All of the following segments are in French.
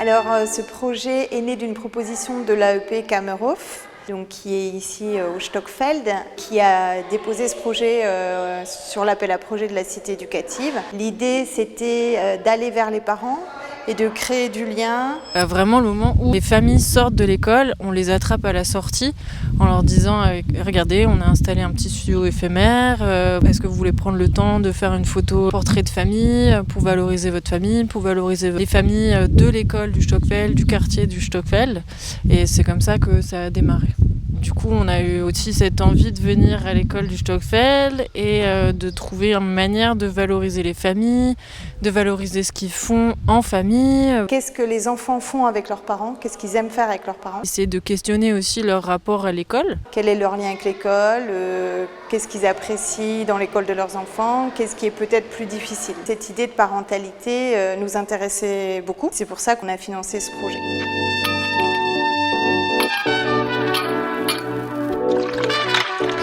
Alors, ce projet est né d'une proposition de l'AEP Kammerhof, donc qui est ici au Stockfeld, qui a déposé ce projet sur l'appel à projet de la cité éducative. L'idée, c'était d'aller vers les parents et de créer du lien. Vraiment le moment où les familles sortent de l'école, on les attrape à la sortie en leur disant regardez, on a installé un petit studio éphémère, est-ce que vous voulez prendre le temps de faire une photo portrait de famille pour valoriser votre famille, pour valoriser les familles de l'école du Stockfeld, du quartier du Stockfeld, et c'est comme ça que ça a démarré. Du coup, on a eu aussi cette envie de venir à l'école du Stockfeld et de trouver une manière de valoriser les familles, de valoriser ce qu'ils font en famille. Qu'est-ce que les enfants font avec leurs parents? Qu'est-ce qu'ils aiment faire avec leurs parents? Essayer de questionner aussi leur rapport à l'école. Quel est leur lien avec l'école? Qu'est-ce qu'ils apprécient dans l'école de leurs enfants? Qu'est-ce qui est peut-être plus difficile? Cette idée de parentalité nous intéressait beaucoup. C'est pour ça qu'on a financé ce projet.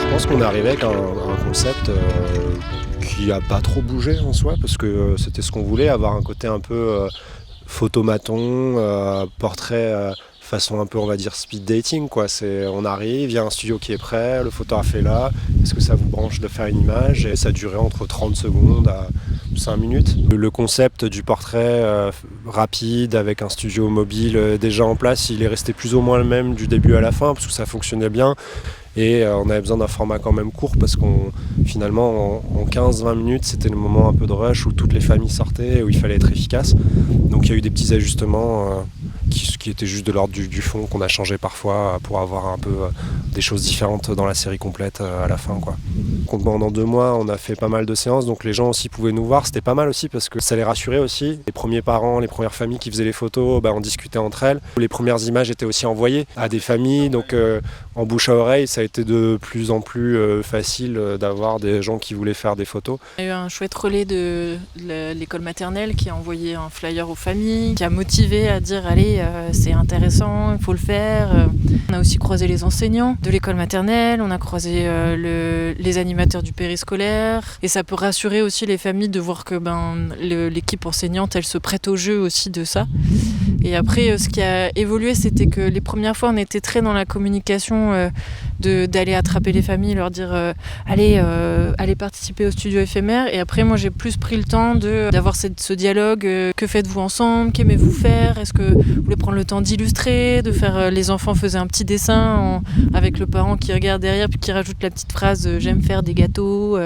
Je pense qu'on est arrivé avec un concept qui n'a pas trop bougé en soi, parce que c'était ce qu'on voulait, avoir un côté un peu photomaton, portrait façon un peu, on va dire, speed dating, quoi. On arrive, il y a un studio qui est prêt, le photographe est là, est-ce que ça vous branche de faire une image? Et ça durait entre 30 secondes à 5 minutes. Le concept du portrait rapide avec un studio mobile déjà en place, il est resté plus ou moins le même du début à la fin, parce que ça fonctionnait bien. Et on avait besoin d'un format quand même court, parce qu'on finalement en 15-20 minutes c'était le moment un peu de rush où toutes les familles sortaient, où il fallait être efficace. Donc il y a eu des petits ajustements qui étaient juste de l'ordre du fond, qu'on a changé parfois pour avoir un peu des choses différentes dans la série complète à la fin, quoi. Donc, pendant 2 mois on a fait pas mal de séances, donc les gens aussi pouvaient nous voir, c'était pas mal aussi parce que ça les rassurait aussi. Les premiers parents, les premières familles qui faisaient les photos, on discutait entre elles. Les premières images étaient aussi envoyées à des familles, donc en bouche à oreille ça a été de plus en plus facile d'avoir des gens qui voulaient faire des photos. Il y a eu un chouette relais de l'école maternelle qui a envoyé un flyer aux familles, qui a motivé à dire allez, c'est intéressant, il faut le faire. On a aussi croisé les enseignants de l'école maternelle, on a croisé les animateurs du périscolaire, et ça peut rassurer aussi les familles de voir que l'équipe enseignante elle se prête au jeu aussi de ça. Et après ce qui a évolué, c'était que les premières fois on était très dans la communication d'aller attraper les familles, leur dire allez participer au studio éphémère. Et après moi j'ai plus pris le temps d'avoir ce dialogue, que faites-vous ensemble, qu'aimez-vous faire, est-ce que vous voulez prendre le temps d'illustrer, de faire, les enfants faisaient un petit dessin avec le parent qui regarde derrière puis qui rajoute la petite phrase j'aime faire des gâteaux,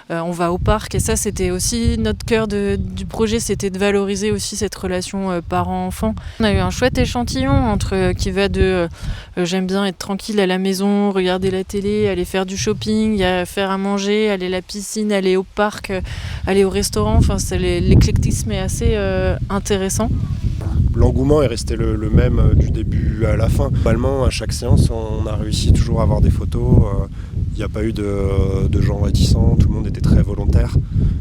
on va au parc. Et ça c'était aussi notre cœur du projet, c'était de valoriser aussi cette relation parent-enfant. On a eu un chouette échantillon qui va de j'aime bien être tranquille à la maison, regarder la télé, aller faire du shopping, faire à manger, aller à la piscine, aller au parc, aller au restaurant. Enfin, l'éclectisme est assez intéressant. L'engouement est resté le même du début à la fin. Globalement, à chaque séance, on a réussi toujours à avoir des photos. Il n'y a pas eu de gens réticents, tout le monde était très volontaire.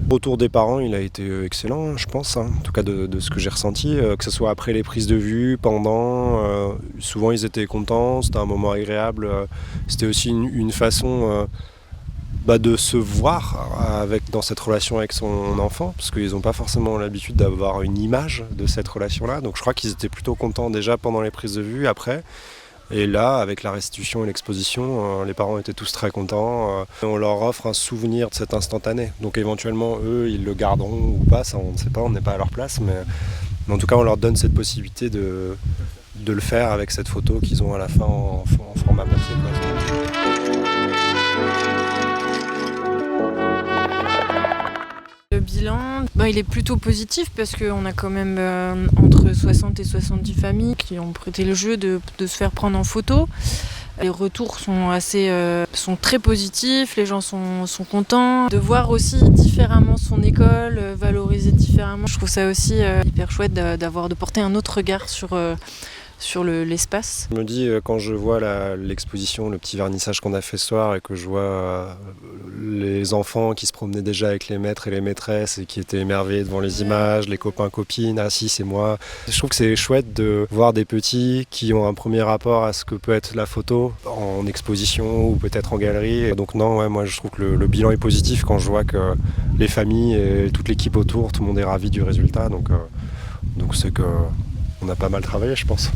Le retour des parents, il a été excellent, je pense, en tout cas de ce que j'ai ressenti, que ce soit après les prises de vue, pendant. Souvent, ils étaient contents, c'était un moment agréable. C'était aussi une façon de se voir dans cette relation avec son enfant, parce qu'ils n'ont pas forcément l'habitude d'avoir une image de cette relation-là. Donc je crois qu'ils étaient plutôt contents déjà pendant les prises de vue, après. Et là, avec la restitution et l'exposition, les parents étaient tous très contents. On leur offre un souvenir de cet instantané. Donc éventuellement, eux, ils le garderont ou pas, ça on ne sait pas, on n'est pas à leur place. Mais en tout cas, on leur donne cette possibilité de le faire avec cette photo qu'ils ont à la fin en format papier, quoi. Le bilan, il est plutôt positif parce qu'on a quand même entre 60 et 70 familles qui ont prêté le jeu de se faire prendre en photo. Les retours sont très positifs, les gens sont contents. De voir aussi différemment son école, valoriser différemment. Je trouve ça aussi hyper chouette de porter un autre regard sur l'espace. Je me dis, quand je vois l'exposition, le petit vernissage qu'on a fait ce soir, et que je vois les enfants qui se promenaient déjà avec les maîtres et les maîtresses et qui étaient émerveillés devant les images, les copains, copines, ah si c'est moi. Je trouve que c'est chouette de voir des petits qui ont un premier rapport à ce que peut être la photo en exposition ou peut-être en galerie. Donc non, ouais, moi je trouve que le bilan est positif quand je vois que les familles et toute l'équipe autour, tout le monde est ravi du résultat. Donc c'est que On a pas mal travaillé, je pense.